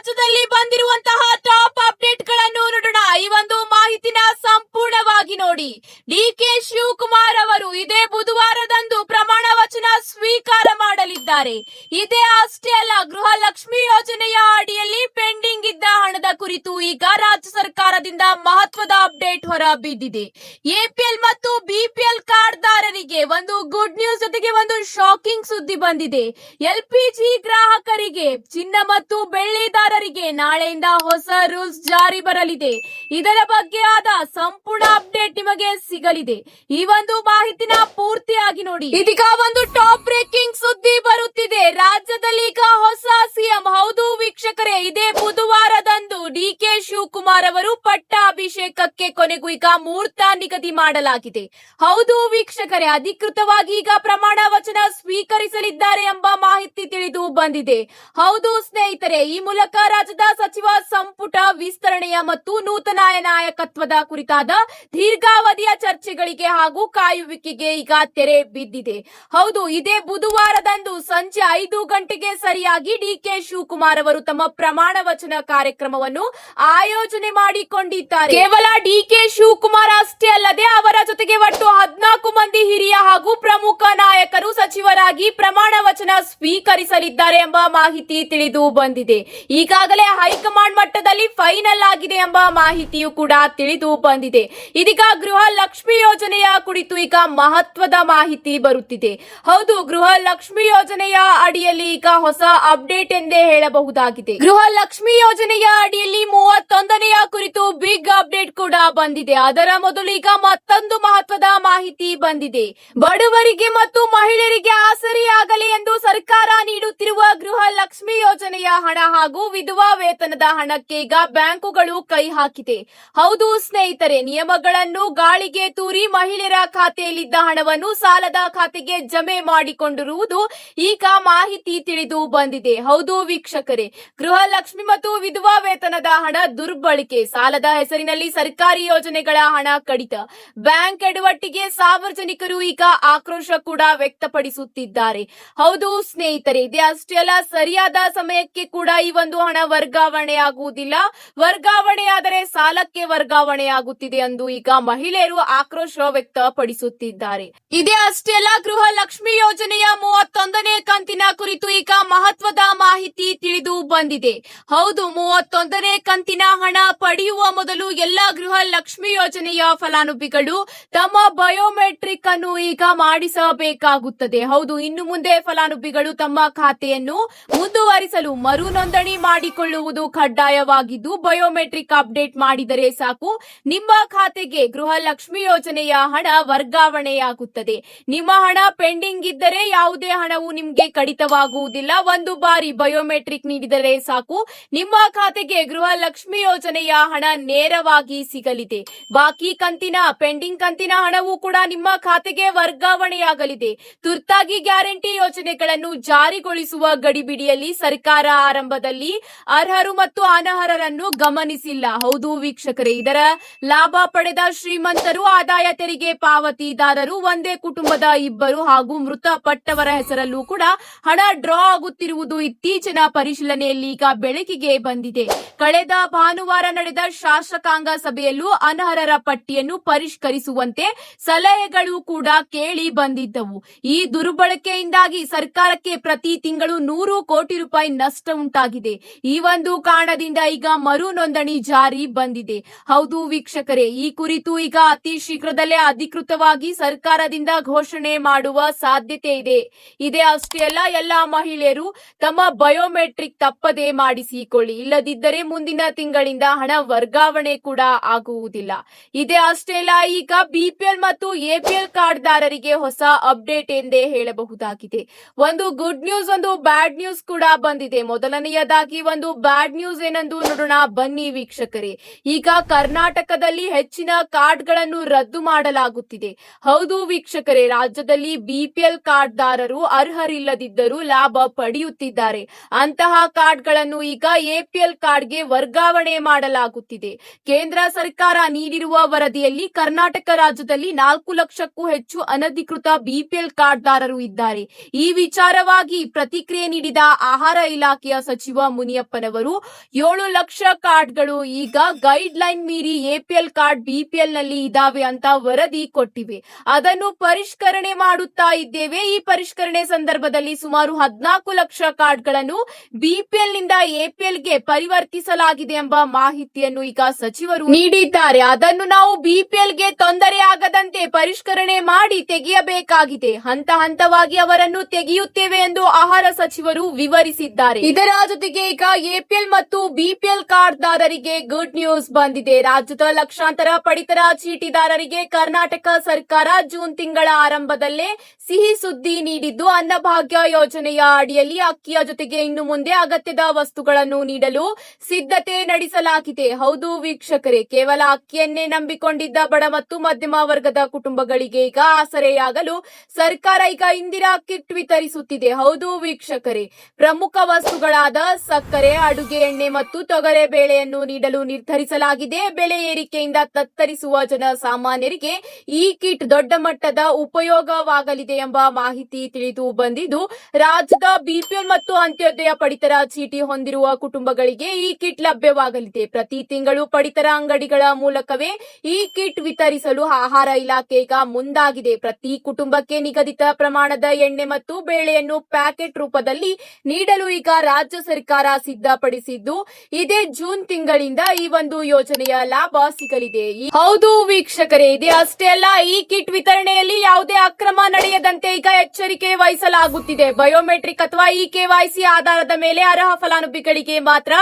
ರಾಜ್ಯದಲ್ಲಿ ಬಂದಿರುವಂತಹ top update ಗಳನ್ನು ನೋಡೋಣ. ಈ ಒಂದು ಮಾಹಿತಿನ ಸಂಪೂರ್ಣವಾಗಿ ನೋಡಿ. ಡಿಕೆ ಶಿವಕುಮಾರ್ ಅವರು ಇದೇ ಬುಧವಾರದಂದು ಪ್ರಮಾಣ ವಚನ ಸ್ವೀಕಾರ ಮಾಡಲಿದ್ದಾರೆ. ಇದೇ ಅಷ್ಟೇ ಅಲ್ಲ, ಗೃಹ ಲಕ್ಷ್ಮಿ ಯೋಜನೆಯ ಅಡಿಯಲ್ಲಿ ಪೆಂಡಿಂಗ್ ಇದ್ದ ಹಣದ ಕುರಿತು ಈಗ ರಾಜ್ಯ ಸರ್ಕಾರದಿಂದ ಮಹತ್ವದ ಅಪ್ಡೇಟ್ ಹೊರ ಬಿದ್ದಿದೆ. ಎಪಿಎಲ್ ಮತ್ತು ಬಿಪಿಎಲ್ ಕಾರ್ಡ್ದಾರರಿಗೆ ಒಂದು ಗುಡ್ ನ್ಯೂಸ್ ಜೊತೆಗೆ ಒಂದು ಶಾಕಿಂಗ್ ಸುದ್ದಿ ಬಂದಿದೆ. ಎಲ್ಪಿಜಿ ಗ್ರಾಹಕರಿಗೆ, ಚಿನ್ನ ಮತ್ತು ಬೆಳ್ಳಿದಾರರಿಗೆ ನಾಳೆಯಿಂದ ಹೊಸ ರೂಲ್ಸ್ ಜಾರಿ ಬರಲಿದೆ. ಇದರ ಬಗ್ಗೆ ಆದ ಸಂಪೂರ್ಣ ಅಪ್ಡೇಟ್ ನಿಮಗೆ ಸಿಗಲಿದೆ. ಈ ಒಂದು ಮಾಹಿತಿನ ಪೂರ್ತಿಯಾಗಿ ನೋಡಿ. ಇದೀಗ ಒಂದು ಟಾಪ್ ಬ್ರೇಕಿಂಗ್ ಸುದ್ದಿ ಬರುತ್ತಿದೆ. ರಾಜ್ಯದಲ್ಲಿ ಈಗ ಹೊಸ ಸಿಎಂ. ಹೌದು ವೀಕ್ಷಕರೇ, ಇದೇ ಬುಧವಾರದಂದು ಡಿಕೆ ಶಿವಕುಮಾರ್ ಅವರು ಪಟ್ಟಾಭಿಷೇಕಕ್ಕೆ ಕೊನೆಗೂ ಈಗ ಮುಹೂರ್ತ ನಿಗದಿ ಮಾಡಲಾಗಿದೆ. ಹೌದು ವೀಕ್ಷಕರೇ, ಅಧಿಕೃತವಾಗಿ ಈಗ ಪ್ರಮಾಣ ವಚನ ಸ್ವೀಕರಿಸಲಿದ್ದಾರೆ ಎಂಬ ಮಾಹಿತಿ ತಿಳಿದು ಬಂದಿದೆ. ಹೌದು ಸ್ನೇಹಿತರೆ, ಈ ಮೂಲಕ ರಾಜ್ಯದ ಸಚಿವ ಸಂಪುಟ ವಿಸ್ತರಣೆಯ ಮತ್ತು ನೂತನ ನಾಯಕತ್ವದ ಕುರಿತಾದ ದೀರ್ಘಾವಧಿಯ ಚರ್ಚೆಗಳಿಗೆ ಹಾಗೂ ಕಾಯುವಿಕೆಗೆ ಈಗ ತೆರೆ ಬಿದ್ದಿದೆ. ಹೌದು, ಇದೇ ಬುಧವಾರದಂದು ಸಂಜೆ 5 ಗಂಟೆಗೆ ಸರಿಯಾಗಿ ಡಿಕೆ ಶಿವಕುಮಾರ್ ಅವರು ತಮ್ಮ ಪ್ರಮಾಣ ವಚನ ಕಾರ್ಯಕ್ರಮವನ್ನು ಆಯೋಜನೆ ಮಾಡಿಕೊಂಡಿದ್ದಾರೆ. ಕೇವಲ ಡಿಕೆ ಶಿವಕುಮಾರ್ ಅಷ್ಟೇ ಅಲ್ಲದೆ ಅವರ ಜೊತೆಗೆ ಒಟ್ಟು 14 ಮಂದಿ ಹಿರಿಯ ಹಾಗೂ ಪ್ರಮುಖ ನಾಯಕರು ಸಚಿವರಾಗಿ ಪ್ರಮಾಣ ವಚನ ಸ್ವೀಕರಿಸಲಿದ್ದಾರೆ ಎಂಬ ಮಾಹಿತಿ ತಿಳಿದು ಬಂದಿದೆ. ಈಗಾಗಲೇ ಹೈಕಮಾಂಡ್ ಮಟ್ಟದಲ್ಲಿ ಫೈನಲ್ ಆಗಿದೆ ಎಂಬ ಮಾಹಿತಿಯು ಕೂಡ ತಿಳಿದು ಬಂದಿದೆ. ಇದೀಗ ಗೃಹ ಲಕ್ಷ್ಮಿ ಯೋಜನೆಯ ಕುರಿತು ಈಗ ಮಹತ್ವದ ಮಾಹಿತಿ ಬರುತ್ತಿದೆ. ಹೌದು, ಗೃಹ ಲಕ್ಷ್ಮಿ ಯೋಜನೆಯ ಅಡಿಯಲ್ಲಿ ಈಗ ಹೊಸ ಅಪ್ಡೇಟ್ ಎಂದೇ ಹೇಳಬಹುದಾಗಿದೆ. ಗೃಹ ಲಕ್ಷ್ಮಿ ಯೋಜನೆಯ ಅಡಿಯಲ್ಲಿ 31ನೆಯ ಕುರಿತು ಬಿಗ್ ಅಪ್ಡೇಟ್ ಕೂಡ ಬಂದಿದೆ. ಅದರ ಮೊದಲು ಈಗ ಮತ್ತೊಂದು ಮಹತ್ವದ ಮಾಹಿತಿ ಬಂದಿದೆ. ಬಡವರಿಗೆ ಮತ್ತು ಮಹಿಳೆಯರಿಗೆ ಆಸರೆಯಾಗಲಿ ಎಂದು ಸರ್ಕಾರ ನೀಡುತ್ತಿರುವ ಗೃಹ ಲಕ್ಷ್ಮಿ ಯೋಜನೆಯ ಹಣ ಹಾಗೂ ವಿಧವಾ ವೇತನದ ಹಣಕ್ಕೆ ಈಗ ಬ್ಯಾಂಕುಗಳು ಕೈ ಹಾಕಿದೆ. ಹೌದು ಸ್ನೇಹಿತರೆ, ನಿಯಮಗಳನ್ನು ಗಾಳಿಗೆ ತೂರಿ ಮಹಿಳೆಯರ ಖಾತೆಯಲ್ಲಿದ್ದ ಹಣವನ್ನು ಸಾಲದ ಖಾತೆಗೆ ಜಮೆ ಮಾಡಿಕೊಂಡಿರುವುದು ಈಗ ಮಾಹಿತಿ ತಿಳಿದು ಬಂದಿದೆ. ಹೌದು ವೀಕ್ಷಕರೇ, ಗೃಹ ಲಕ್ಷ್ಮಿ ಮತ್ತು ವಿಧವಾ ವೇತನದ ಹಣ ದುರ್ಬಳಕೆ, ಸಾಲದ ಹೆಸರಿನಲ್ಲಿ ಸರ್ಕಾರಿ ಯೋಜನೆಗಳ ಹಣ ಕಡಿತ, ಬ್ಯಾಂಕ್ ಎಡವಟ್ಟಿಗೆ ಸಾರ್ವಜನಿಕರು ಈಗ ಆಕ್ರೋಶ ಕೂಡ ವ್ಯಕ್ತಪಡಿಸುತ್ತಿದ್ದಾರೆ. ಹೌದು ಸ್ನೇಹಿತರೆ, ಇದೇ ಅಷ್ಟೇ ಅಲ್ಲ, ಸರಿಯಾದ ಸಮಯಕ್ಕೆ ಕೂಡ ಈ ಒಂದು ಹಣ ವರ್ಗಾವಣೆ ಆಗುವುದಿಲ್ಲ. ವರ್ಗಾವಣೆಯಾದರೆ ಸಾಲಕ್ಕೆ ವರ್ಗಾವಣೆಯಾಗುತ್ತಿದೆ ಎಂದು ಈಗ ಮಹಿಳೆಯರು ಆಕ್ರೋಶ ವ್ಯಕ್ತಪಡಿಸುತ್ತಿದ್ದಾರೆ. ಇದೇ ಅಷ್ಟೇ ಅಲ್ಲ, ಗೃಹ ಲಕ್ಷ್ಮಿ ಯೋಜನೆಯ 31ನೇ ಕಂತಿನ ಕುರಿತು ಈಗ ಮಹತ್ವದ ಮಾಹಿತಿ ತಿಳಿದು ಬಂದಿದೆ. ಹೌದು, 31ನೇ ಕಂತಿನ ಹಣ ಪಡೆಯುವ ಮೊದಲು ಎಲ್ಲ ಗೃಹ ಲಕ್ಷ್ಮಿ ಯೋಜನೆಯ ಫಲಾನುಭವಿಗಳು ತಮ್ಮ ಬಯೋಮೆಟ್ರಿಕ್ ಅನ್ನು ಈಗ ಮಾಡಿಸಬೇಕಾಗುತ್ತದೆ. ಹೌದು, ಇನ್ನು ಮುಂದೆ ಫಲಾನುಭವಿಗಳು ತಮ್ಮ ಖಾತೆಯನ್ನು ಮುಂದುವರಿಸಲು ಮರು ನೋಂದಣಿ ಮಾಡಿಕೊಳ್ಳುವುದು ಕಡ್ಡಾಯವಾಗಿದ್ದು, ಬಯೋಮೆಟ್ರಿಕ್ ಅಪ್ಡೇಟ್ ಮಾಡಿದರೆ ಸಾಕು, ನಿಮ್ಮ ಖಾತೆಗೆ ಗೃಹ ಲಕ್ಷ್ಮಿ ಯೋಜನೆಯ ಹಣ ವರ್ಗಾವಣೆಯಾಗುತ್ತದೆ. ನಿಮ್ಮ ಹಣ ಪೆಂಡಿಂಗ್ ಇದ್ದರೆ ಯಾವುದೇ ಹಣವು ನಿಮಗೆ ಕಡಿತವಾಗುವುದಿಲ್ಲ. ಒಂದು ಬಾರಿ ಬಯೋಮೆಟ್ರಿಕ್ ನೀಡಿದರೆ ಸಾಕು, ನಿಮ್ಮ ಖಾತೆಗೆ ಗೃಹ ಲಕ್ಷ್ಮಿ ಯೋಜನೆಯ ಹಣ ನೇರವಾಗಿ ಸಿಗಲಿದೆ. ಬಾಕಿ ಕಂತಿನ ಪೆಂಡಿಂಗ್ ಕಂತಿನ ಹಣವು ಕೂಡ ನಿಮ್ಮ ಖಾತೆಗೆ ವರ್ಗಾವಣೆಯಾಗಲಿದೆ. ತುರ್ತಾಗಿ ಗ್ಯಾರಂಟಿ ಯೋಜನೆಗಳನ್ನು ಜಾರಿಗೊಳಿಸುವ ಗಡಿಬಿಡಿಯಲ್ಲಿ ಸರ್ಕಾರ ಆರಂಭದಲ್ಲಿ ಅರ್ಹರು ಮತ್ತು ಅನರ್ಹರನ್ನು ಗಮನಿಸಿಲ್ಲ. ಹೌದು ವೀಕ್ಷಕರೇ, ಇದರ ಲಾಭ ಪಡೆದ ಶ್ರೀಮಂತರು, ಆದಾಯ ತೆರಿಗೆ ಪಾವತಿದಾರರು, ಒಂದೇ ಕುಟುಂಬದ ಇಬ್ಬರು ಹಾಗೂ ಮೃತಪಟ್ಟವರ ಹೆಸರಲ್ಲೂ ಕೂಡ ಹಣ ಡ್ರಾ ಆಗುತ್ತಿರುವುದು ಇತ್ತೀಚಿನ ಪರಿಶೀಲನೆಯಲ್ಲಿ ಈಗ ಬೆಳಕಿಗೆ ಬಂದಿದೆ. ಕಳೆದ ಭಾನುವಾರ ನಡೆದ ಶಾಸಕಾಂಗ ಸಭೆಯಲ್ಲೂ ಅನರ್ಹರ ಪಟ್ಟಿಯನ್ನು ಪರಿಷ್ಕರಿಸುವಂತೆ ಸಲಹೆಗಳು ಕೂಡ ಕೇಳಿ ಬಂದಿದ್ದವು. ಈ ದುರ್ಬಳಕೆಯಿಂದಾಗಿ ಸರ್ಕಾರಕ್ಕೆ ಪ್ರತಿ ತಿಂಗಳು 100 ಕೋಟಿ ರೂಪಾಯಿ ನಷ್ಟ ಉಂಟಾಗಿದೆ. ಈ ಒಂದು ಕಾರಣದಿಂದ ಈಗ ಮರು ನೋಂದಣಿ ಜಾರಿ ಬಂದಿದೆ. ಹೌದು ವೀಕ್ಷಕರೇ, ಈ ಕುರಿತು ಈಗ ಅತಿ ಶೀಘ್ರದಲ್ಲೇ ಅಧಿಕೃತವಾಗಿ ಸರ್ಕಾರದಿಂದ ಘೋಷಣೆ ಮಾಡುವ ಸಾಧ್ಯತೆ ಇದೆ. ಇದೇ ಅಷ್ಟೇ ಅಲ್ಲ, ಎಲ್ಲಾ ಮಹಿಳೆಯರು ತಮ್ಮ ಬಯೋಮೆಟ್ರಿಕ್ ತಪ್ಪದೇ ಮಾಡಿಸಿಕೊಳ್ಳಿ, ಇಲ್ಲದಿದ್ದರೆ ಮುಂದಿನ ತಿಂಗಳಿಂದ ಹಣ ವರ್ಗಾವಣೆ ಕೂಡ ಆಗುವುದಿಲ್ಲ. ಇದೇ ಅಷ್ಟೇ ಅಲ್ಲ, ಈಗ ಬಿಪಿಎಲ್ ಮತ್ತು ಎಪಿಎಲ್ ಕಾರ್ಡ್ದಾರರಿಗೆ ಹೊಸ ಅಪ್ಡೇಟ್ ಎಂದೇ ಹೇಳಬಹುದಾಗಿದೆ. ಒಂದು ಗುಡ್ ನ್ಯೂಸ್, ಒಂದು ಬ್ಯಾಡ್ ನ್ಯೂಸ್ ಕೂಡ ಬಂದಿದೆ. ಮೊದಲನೆಯದಾಗಿ ಒಂದು ಬ್ಯಾಡ್ ನ್ಯೂಸ್ ಏನೆಂದು ನೋಡೋಣ ಬನ್ನಿ ವೀಕ್ಷಕರೇ. ಈಗ ಕರ್ನಾಟಕದಲ್ಲಿ ಹೆಚ್ಚಿನ ಕಾರ್ಡ್ಗಳನ್ನು ರದ್ದು ಮಾಡಲಾಗುತ್ತಿದೆ. ಹೌದು ವೀಕ್ಷಕರೇ, ರಾಜ್ಯದಲ್ಲಿ ಬಿಪಿಎಲ್ ಕಾರ್ಡ್ದಾರರು ಅರ್ಹರಿಲ್ಲದಿದ್ದರೂ ಲಾಭ ಪಡೆಯುತ್ತಿದ್ದಾರೆ. ಅಂತಹ ಕಾರ್ಡ್ಗಳನ್ನು ಈಗ ಎಪಿಎಲ್ ಕಾರ್ಡ್ಗೆ ವರ್ಗಾವಣೆ ಮಾಡಲಾಗುತ್ತಿದೆ. ಕೇಂದ್ರ ಸರ್ಕಾರ ನೀಡಿರುವ ವರದಿಯಲ್ಲಿ ಕರ್ನಾಟಕ ರಾಜ್ಯದಲ್ಲಿ 4 ಲಕ್ಷಕ್ಕೂ ಹೆಚ್ಚು ಅನಧಿಕೃತ ಬಿಪಿಎಲ್ ಕಾರ್ಡ್ದಾರರು ಇದ್ದಾರೆ. ಈ ವಿಚಾರವಾಗಿ ಪ್ರತಿಕ್ರಿಯೆ ನೀಡಿದ ಆಹಾರ ಇಲಾಖೆ ಇಲಾಖೆಯ ಸಚಿವ ಮುನಿಯಪ್ಪನವರು 7 ಲಕ್ಷ ಕಾರ್ಡ್ಗಳು ಈಗ ಗೈಡ್ ಲೈನ್ ಮೀರಿ ಎಪಿಎಲ್ ಕಾರ್ಡ್ ಬಿಪಿಎಲ್ ನಲ್ಲಿ ಇದಾವೆ ಅಂತ ವರದಿ ಕೊಟ್ಟಿವೆ. ಅದನ್ನು ಪರಿಷ್ಕರಣೆ ಮಾಡುತ್ತಾ ಇದ್ದೇವೆ. ಈ ಪರಿಷ್ಕರಣೆ ಸಂದರ್ಭದಲ್ಲಿ ಸುಮಾರು 14 ಲಕ್ಷ ಕಾರ್ಡ್ಗಳನ್ನು ಬಿಪಿಎಲ್ ನಿಂದ ಎಪಿಎಲ್ ಗೆ ಪರಿವರ್ತಿಸಲಾಗಿದೆ ಎಂಬ ಮಾಹಿತಿಯನ್ನು ಈಗ ಸಚಿವರು ನೀಡಿದ್ದಾರೆ. ಅದನ್ನು ನಾವು ಬಿಪಿಎಲ್ ಗೆ ತೊಂದರೆ ಆಗದಂತೆ ಪರಿಷ್ಕರಣೆ ಮಾಡಿ ತೆಗೆಯಬೇಕಾಗಿದೆ. ಹಂತ ಹಂತವಾಗಿ ಅವರನ್ನು ತೆಗೆಯುತ್ತೇವೆ ಎಂದು ಆಹಾರ ಸಚಿವರು ವಿವರಿಸಿದ್ದಾರೆ. ಇದರ ಜೊತೆಗೆ ಈಗ ಎಪಿಎಲ್ ಮತ್ತು ಬಿಪಿಎಲ್ ಕಾರ್ಡ್ದಾರರಿಗೆ ಗುಡ್ ನ್ಯೂಸ್ ಬಂದಿದೆ. ರಾಜ್ಯದ ಲಕ್ಷಾಂತರ ಪಡಿತರ ಚೀಟಿದಾರರಿಗೆ ಕರ್ನಾಟಕ ಸರ್ಕಾರ ಜೂನ್ ತಿಂಗಳ ಆರಂಭದಲ್ಲೇ ಸಿಹಿ ಸುದ್ದಿ ನೀಡಿದ್ದು, ಅನ್ನಭಾಗ್ಯ ಯೋಜನೆಯ ಅಡಿಯಲ್ಲಿ ಅಕ್ಕಿಯ ಜೊತೆಗೆ ಇನ್ನು ಮುಂದೆ ಅಗತ್ಯದ ವಸ್ತುಗಳನ್ನು ನೀಡಲು ಸಿದ್ಧತೆ ನಡೆಸಲಾಗಿದೆ. ಹೌದು ವೀಕ್ಷಕರೇ, ಕೇವಲ ಅಕ್ಕಿಯನ್ನೇ ನಂಬಿಕೊಂಡಿದ್ದ ಬಡ ಮತ್ತು ಮಧ್ಯಮ ವರ್ಗದ ಕುಟುಂಬಗಳಿಗೆ ಈಗ ಆಸರೆಯಾಗಲು ಸರ್ಕಾರ ಈಗ ಇಂದಿರಾ ಕಿಟ್ ವಿತರಿಸುತ್ತಿದೆ. ಹೌದು ವೀಕ್ಷಕರೇ, ಪ್ರಮುಖ ವಸ್ತುಗಳಾದ ಸಕ್ಕರೆ, ಅಡುಗೆ ಎಣ್ಣೆ ಮತ್ತು ತೊಗರೆ ಬೇಳೆಯನ್ನು ನೀಡಲು ನಿರ್ಧರಿಸಲಾಗಿದೆ. ಬೆಲೆ ಏರಿಕೆಯಿಂದ ತತ್ತರಿಸುವ ಜನ ಸಾಮಾನ್ಯರಿಗೆ ಈ ಕಿಟ್ ದೊಡ್ಡ ಮಟ್ಟದ ಉಪಯೋಗವಾಗಲಿದೆ ಎಂಬ ಮಾಹಿತಿ ತಿಳಿದು ಬಂದಿದ್ದು, ರಾಜ್ಯದ ಬಿಪಿಎಲ್ ಮತ್ತು ಅಂತ್ಯೋದಯ ಪಡಿತರ ಚೀಟಿ ಹೊಂದಿರುವ ಕುಟುಂಬಗಳಿಗೆ ಈ ಕಿಟ್ ಲಭ್ಯವಾಗಲಿದೆ. ಪ್ರತಿ ತಿಂಗಳು ಪಡಿತರ ಅಂಗಡಿಗಳ ಮೂಲಕವೇ ಈ ಕಿಟ್ ವಿತರಿಸಲು ಆಹಾರ ಇಲಾಖೆ ಈಗ ಮುಂದಾಗಿದೆ. ಪ್ರತಿ ಕುಟುಂಬಕ್ಕೆ ನಿಗದಿತ ಪ್ರಮಾಣದ ಎಣ್ಣೆ ಮತ್ತು ಬೇಳೆಯನ್ನು ಪ್ಯಾಕೆಟ್ ರೂಪದಲ್ಲಿ ನೀಡಲು ಈಗ ರಾಜ್ಯ ಸರ್ಕಾರ ಸಿದ್ಧಪಡಿಸಿದ್ದು, ಇದೇ ಜೂನ್ ತಿಂಗಳಿಂದ ಈ ಒಂದು ಯೋಜನೆಯ ಲಾಭ ಸಿಗಲಿದೆ. ಹೌದು ವೀಕ್ಷಕರೇ, ಇದೇ ಅಷ್ಟೇ ಅಲ್ಲ, ಈ ಕಿಟ್ ವಿತರಣೆಯಲ್ಲಿ ಯಾವುದೇ ಅಕ್ರಮ ನಡೆಯದಂತೆ ಈಗ ಎಚ್ಚರಿಕೆ ವಹಿಸಲಾಗುತ್ತಿದೆ. ಬಯೋಮೆಟ್ರಿಕ್ ಅಥವಾ ಈ ಕೆವೈಸಿ ಆಧಾರದ ಮೇಲೆ ಅರ್ಹ ಫಲಾನುಭವಿಗಳಿಗೆ ಮಾತ್ರ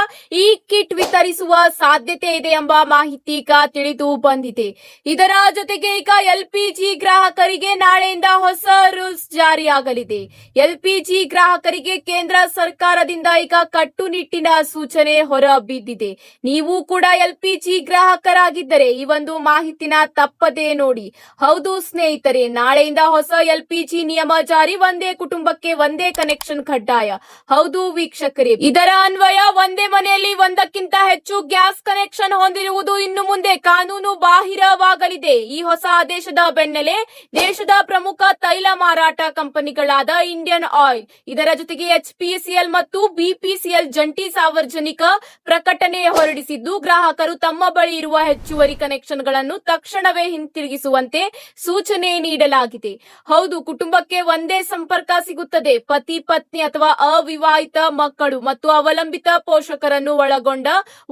ಈ ಕಿಟ್ ವಿತರಿಸುವ ಸಾಧ್ಯತೆ ಇದೆ ಎಂಬ ಮಾಹಿತಿ ಈಗ ತಿಳಿದು ಬಂದಿದೆ. ಇದರ ಜೊತೆಗೆ ಈಗ ಎಲ್ಪಿಜಿ ಗ್ರಾಹಕರಿಗೆ ನಾಳೆಯಿಂದ ಹೊಸ ರೂಲ್ಸ್ ಜಾರಿಯಾಗಲಿದೆ. ಎಲ್ಪಿಜಿ ಗ್ರಾಹಕರಿಗೆ ಕೇಂದ್ರ ಸರ್ಕಾರದಿಂದ ಈಗ ಕಟ್ಟುನಿಟ್ಟಿನ ಸೂಚನೆ ಹೊರಬಿದ್ದಿದೆ. ನೀವು ಕೂಡ ಎಲ್ಪಿಜಿ ಗ್ರಾಹಕರಾಗಿದ್ದರೆ ಈ ಒಂದು ಮಾಹಿತಿನ ತಪ್ಪದೇ ನೋಡಿ. ಹೌದು ಸ್ನೇಹಿತರೆ, ನಾಳೆಯಿಂದ ಹೊಸ ಎಲ್ಪಿಜಿ ನಿಯಮ ಜಾರಿ. ಒಂದೇ ಕುಟುಂಬಕ್ಕೆ ಒಂದೇ ಕನೆಕ್ಷನ್ ಕಡ್ಡಾಯ. ಹೌದು ವೀಕ್ಷಕರೇ, ಇದರ ಅನ್ವಯ ಒಂದೇ ಮನೆಯಲ್ಲಿ ಒಂದಕ್ಕಿಂತ ಹೆಚ್ಚು ಗ್ಯಾಸ್ ಕನೆಕ್ಷನ್ ಹೊಂದಿರುವುದು ಇನ್ನು ಮುಂದೆ ಕಾನೂನು ಬಾಹಿರವಾಗಲಿದೆ. ಈ ಹೊಸ ಆದೇಶದ ಬೆನ್ನಲ್ಲೇ ದೇಶದ ಪ್ರಮುಖ ತೈಲ ಮಾರಾಟ ಕಂಪನಿಗಳಾದ ಇಂಡಿಯನ್ ಆಯಿಲ್, ಇದರ ಜೊತೆಗೆ ಎಚ್ಪಿಸಿಎಲ್ ಮತ್ತು ಬಿಪಿಸಿಎಲ್ ಜಂಟಿ ಸಾರ್ವಜನಿಕ ಪ್ರಕಟಣೆ ಹೊರಡಿಸಿದ್ದು, ಗ್ರಾಹಕರು ತಮ್ಮ ಬಳಿ ಇರುವ ಹೆಚ್ಚುವರಿ ಕನೆಕ್ಷನ್ಗಳನ್ನು ತಕ್ಷಣವೇ ಹಿಂತಿರುಗಿಸುವಂತೆ ಸೂಚನೆ ನೀಡಲಾಗಿದೆ. ಹೌದು, ಕುಟುಂಬಕ್ಕೆ ಒಂದೇ ಸಂಪರ್ಕ ಸಿಗುತ್ತದೆ. ಪತಿ ಪತ್ನಿ ಅಥವಾ ಅವಿವಾಹಿತ ಮಕ್ಕಳು ಮತ್ತು ಅವಲಂಬಿತ ಪೋಷಕರನ್ನು ಒಳಗೊಂಡ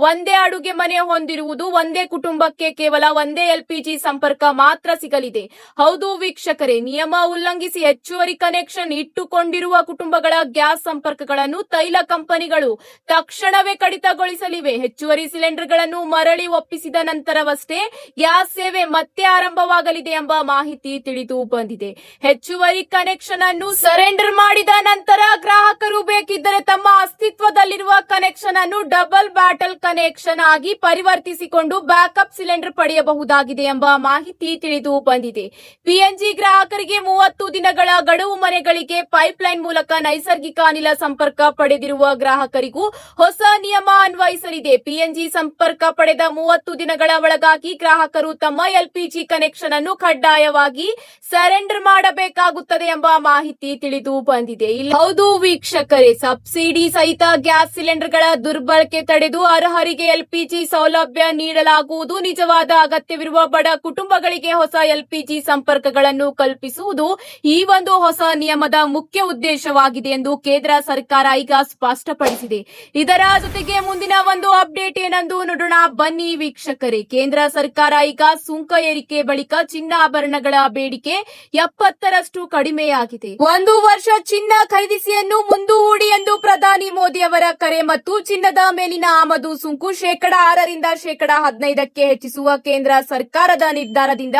ಒಂದೇ ಅಡುಗೆ ಮನೆ ಹೊಂದಿರುವುದು ಒಂದೇ ಕುಟುಂಬಕ್ಕೆ ಕೇವಲ ಒಂದೇ ಎಲ್ಪಿಜಿ ಸಂಪರ್ಕ ಮಾತ್ರ ಸಿಗಲಿದೆ. ಹೌದು ವೀಕ್ಷಕರೇ, ನಿಯಮ ಉಲ್ಲಂಘಿಸಿ ಹೆಚ್ಚುವರಿ ಕನೆಕ್ಷನ್ ಇಟ್ಟುಕೊಂಡಿರುವ ಕುಟುಂಬಗಳ ಗ್ಯಾಸ್ ಸಂಪರ್ಕಗಳನ್ನು ತೈಲ ಕಂಪನಿಗಳು ತಕ್ಷಣವೇ ಕಡಿತಗೊಳಿಸಲಿವೆ. ಹೆಚ್ಚುವರಿ ಸಿಲಿಂಡರ್ಗಳನ್ನು ಮರಳಿ ಒಪ್ಪಿಸಿದ ನಂತರವಷ್ಟೇ ಗ್ಯಾಸ್ ಸೇವೆ ಮತ್ತೆ ಆರಂಭವಾಗಲಿದೆ ಎಂಬ ಮಾಹಿತಿ ತಿಳಿದು ಬಂದಿದೆ. ಹೆಚ್ಚುವರಿ ಕನೆಕ್ಷನ್ ಅನ್ನು ಸರೆಂಡರ್ ಮಾಡಿದ ನಂತರ ಗ್ರಾಹಕರು ಬೇಕಿದ್ದರೆ ತಮ್ಮ ಅಸ್ತಿತ್ವದಲ್ಲಿರುವ ಕನೆಕ್ಷನ್ ಅನ್ನು ಡಬಲ್ ಬ್ಯಾಟಲ್ ಕನೆಕ್ಷನ್ ಆಗಿ ಪರಿವರ್ತಿಸಿಕೊಂಡು ಬ್ಯಾಕಪ್ ಸಿಲಿಂಡರ್ ಪಡೆಯಬಹುದಾಗಿದೆ ಎಂಬ ಮಾಹಿತಿ ತಿಳಿದು ಬಂದಿದೆ. ಪಿಎನ್ಜಿ ಗ್ರಾಹಕರಿಗೆ 30 ದಿನಗಳ ಗಡುವು. ಮನೆಗಳಿಗೆ ಪೈಪ್ಲೈನ್ ಮೂಲಕ ನೈಸರ್ಗಿಕ ಅನಿಲ ಸಂಪರ್ಕ ಪಡೆದಿರುವ ಗ್ರಾಹಕರಿಗೂ ಹೊಸ ನಿಯಮ ಅನ್ವಯಿಸಲಿದೆ. ಪಿಎನ್ಜಿ ಸಂಪರ್ಕ ಪಡೆದ 30 ದಿನಗಳ ಒಳಗಾಗಿ ಗ್ರಾಹಕರು ತಮ್ಮ ಎಲ್ಪಿಜಿ ಕನೆಕ್ಷನ್ ಅನ್ನು ಕಡ್ಡಾಯವಾಗಿ ಸರೆಂಡರ್ ಮಾಡಬೇಕಾಗುತ್ತದೆ ಎಂಬ ಮಾಹಿತಿ ತಿಳಿದು ಬಂದಿದೆ. ಹೌದು ವೀಕ್ಷಕರೇ, ಸಬ್ಸಿಡಿ ಸಹಿತ ಗ್ಯಾಸ್ ಸಿಲಿಂಡರ್ಗಳ ದುರ್ಬಳಕೆ ತಡೆದು ಅರ್ಹರಿಗೆ ಎಲ್ಪಿಜಿ ಸೌಲಭ್ಯ ನೀಡಲಾಗುವುದು. ನಿಜವಾದ ಅಗತ್ಯವಿರುವ ಬಡ ಕುಟುಂಬಗಳಿಗೆ ಹೊಸ ಎಲ್ಪಿಜಿ ಸಂಪರ್ಕಗಳನ್ನು ಕಲ್ಪಿಸುವುದು ಈ ಒಂದು ಹೊಸ ನಿಯಮದ ಮುಖ್ಯ ಉದ್ದೇಶವಾಗಿದೆ ಎಂದು ಕೇಂದ್ರ ಸರ್ಕಾರ ಈಗ ಸ್ಪಷ್ಟಪಡಿಸಿದೆ. ಇದರ ಜೊತೆಗೆ ಮುಂದಿನ ಒಂದು ಅಪ್ಡೇಟ್ ಏನೆಂದು ನೋಡೋಣ ಬನ್ನಿ ವೀಕ್ಷಕರೇ. ಕೇಂದ್ರ ಸರ್ಕಾರ ಈಗ ಸುಂಕ ಏರಿಕೆ ಬಳಿಕ ಚಿನ್ನಾಭರಣಗಳ ಬೇಡಿಕೆ 70ರಷ್ಟು ಕಡಿಮೆಯಾಗಿದೆ. 1 ವರ್ಷ ಚಿನ್ನ ಖರೀದಿಸಿಯನ್ನು ಮುಂದೂಡಿ ಎಂದು ಪ್ರಧಾನಿ ಮೋದಿ ಅವರ ಕರೆ ಮತ್ತು ಚಿನ್ನದ ಮೇಲಿನ ಆಮದು ಸುಂಕು 6% 15% ಹೆಚ್ಚಿಸುವ ಕೇಂದ್ರ ಸರ್ಕಾರದ ನಿರ್ಧಾರದಿಂದ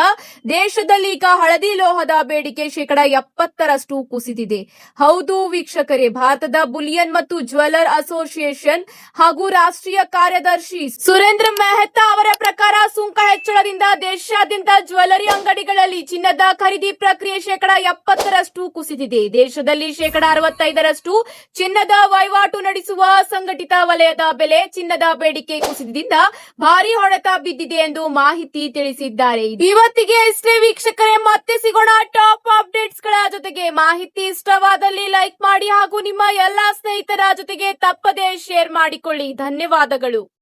ದೇಶದಲ್ಲಿ ಈಗ ಹಳದಿ ಲೋಹದ ಬೇಡಿಕೆ 70ರಷ್ಟು ಕುಸಿದಿದೆ. ಹೌದು ವೀಕ್ಷಕರೇ, ಭಾರತದ ಬುಲಿಯನ್ ಮತ್ತು ಜ್ಯುವೆಲರ್ ಅಸೋಸಿಯೇಷನ್ ಹಾಗೂ ರಾಷ್ಟ್ರೀಯ ಕಾರ್ಯದರ್ಶಿ ಸುರೇಂದ್ರ ಮೆಹ್ತಾ ಅವರ ಪ್ರಕಾರ ಸುಂಕ ಹೆಚ್ಚಳದಿಂದ ದೇಶಾದ್ಯಂತ ಜ್ಯುವೆಲರಿ ಅಂಗಡಿಗಳಲ್ಲಿ ಚಿನ್ನದ ಖರೀದಿ ಪ್ರಕ್ರಿಯೆ 70ರಷ್ಟು ಕುಸಿದಿದೆ. ದೇಶದಲ್ಲಿ 65ರಷ್ಟು ಚಿನ್ನದ ವಹಿವಾಟು ನಡೆಸುವ ಸಂಘಟಿತ ವಲಯದ ಬೆಲೆ ಚಿನ್ನದ ಬೇಡಿಕೆ ಕುಸಿತದಿಂದ ಭಾರಿ ಹೊಡೆತ ಬಿದ್ದಿದೆ ಎಂದು ಮಾಹಿತಿ ತಿಳಿಸಿದ್ದಾರೆ. ಇವತ್ತಿಗೆ ಇಷ್ಟೇ ವೀಕ್ಷಕರೇ, ಮತ್ತೆ ಸಿಗೋಣ ಟಾಪ್ ಅಪ್ಡೇಟ್ಸ್ ಗಳ ಜೊತೆಗೆ. ಮಾಹಿತಿ ಇಷ್ಟವಾದಲ್ಲಿ ಲೈಕ್ ಮಾಡಿ ಹಾಗೂ ನಿಮ್ಮ ಎಲ್ಲಾ ಸ್ನೇಹಿತರ ಜೊತೆಗೆ ತಪ್ಪದೇ ಶೇರ್ ಮಾಡಿಕೊಳ್ಳಿ. ಧನ್ಯವಾದಗಳು.